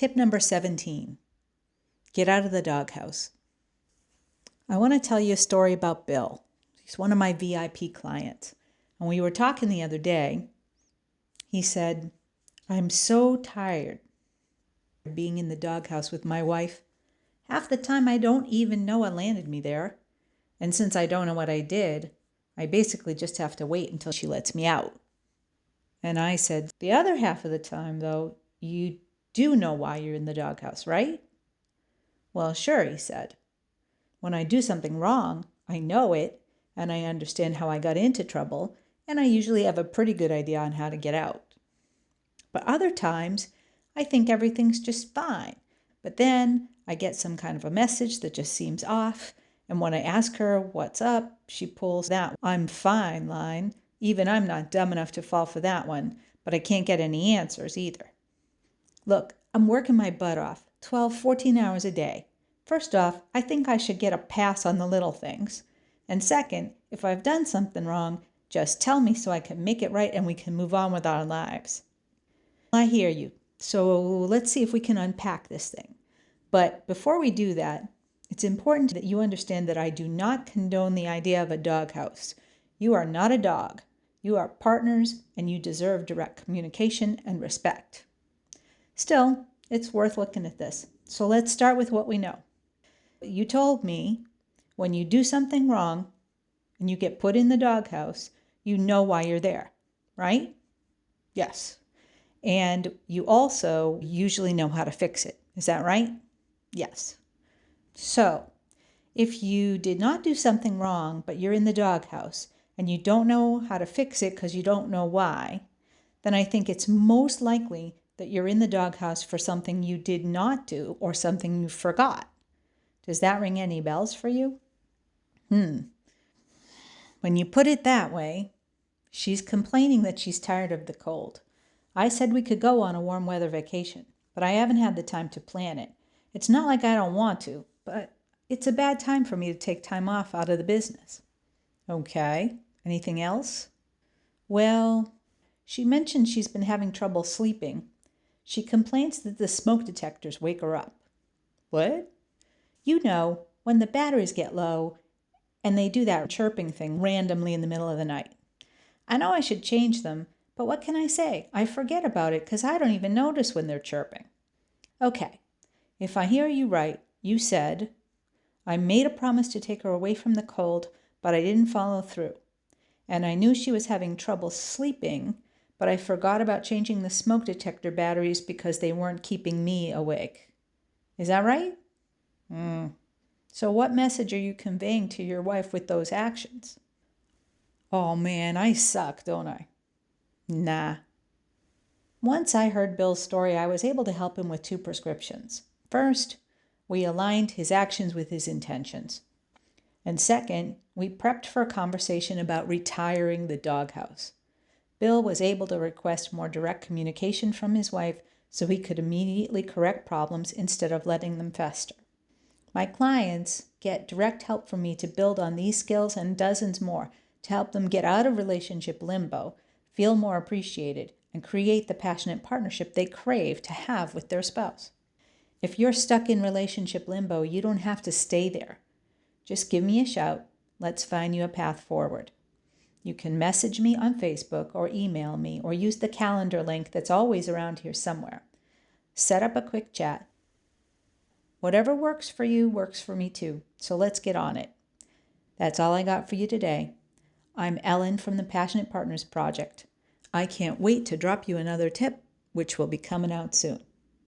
Tip number 17, get out of the doghouse. I want to tell you a story about Bill. He's one of my VIP clients. And we were talking the other day. He said, I'm so tired of being in the doghouse with my wife. Half the time I don't even know what landed me there. And since I don't know what I did, I basically just have to wait until she lets me out. And I said, the other half of the time, though, you do know why you're in the doghouse, right? Well, sure, he said. When I do something wrong, I know it, and I understand how I got into trouble, and I usually have a pretty good idea on how to get out. But other times, I think everything's just fine. But then I get some kind of a message that just seems off, and when I ask her what's up, she pulls that "I'm fine" line. Even I'm not dumb enough to fall for that one, but I can't get any answers either. Look, I'm working my butt off, 12, 14 hours a day. First off, I think I should get a pass on the little things. And second, if I've done something wrong, just tell me so I can make it right and we can move on with our lives. I hear you. So let's see if we can unpack this thing. But before we do that, it's important that you understand that I do not condone the idea of a doghouse. You are not a dog. You are partners and you deserve direct communication and respect. Still, it's worth looking at this. So let's start with what we know. You told me when you do something wrong and you get put in the doghouse, you know why you're there, right? Yes. And you also usually know how to fix it. Is that right? Yes. So, if you did not do something wrong, but you're in the doghouse and you don't know how to fix it because you don't know why, then I think it's most likely that you're in the doghouse for something you did not do or something you forgot. Does that ring any bells for you? When you put it that way, she's complaining that she's tired of the cold. I said we could go on a warm weather vacation, but I haven't had the time to plan it. It's not like I don't want to, but it's a bad time for me to take time off out of the business. Okay, anything else? Well, she mentioned she's been having trouble sleeping. She complains that the smoke detectors wake her up. What? You know, when the batteries get low and they do that chirping thing randomly in the middle of the night. I know I should change them, but what can I say? I forget about it because I don't even notice when they're chirping. Okay, if I hear you right, you said, I made a promise to take her away from the cold, but I didn't follow through. And I knew she was having trouble sleeping, but I forgot about changing the smoke detector batteries because they weren't keeping me awake. Is that right? So what message are you conveying to your wife with those actions? Oh man, I suck, don't I? Nah. Once I heard Bill's story, I was able to help him with 2 prescriptions. First, we aligned his actions with his intentions. And second, we prepped for a conversation about retiring the doghouse. Bill was able to request more direct communication from his wife so he could immediately correct problems instead of letting them fester. My clients get direct help from me to build on these skills and dozens more to help them get out of relationship limbo, feel more appreciated, and create the passionate partnership they crave to have with their spouse. If you're stuck in relationship limbo, you don't have to stay there. Just give me a shout. Let's find you a path forward. You can message me on Facebook or email me or use the calendar link that's always around here somewhere. Set up a quick chat. Whatever works for you works for me too, so let's get on it. That's all I got for you today. I'm Ellen from the Passionate Partners Project. I can't wait to drop you another tip, which will be coming out soon.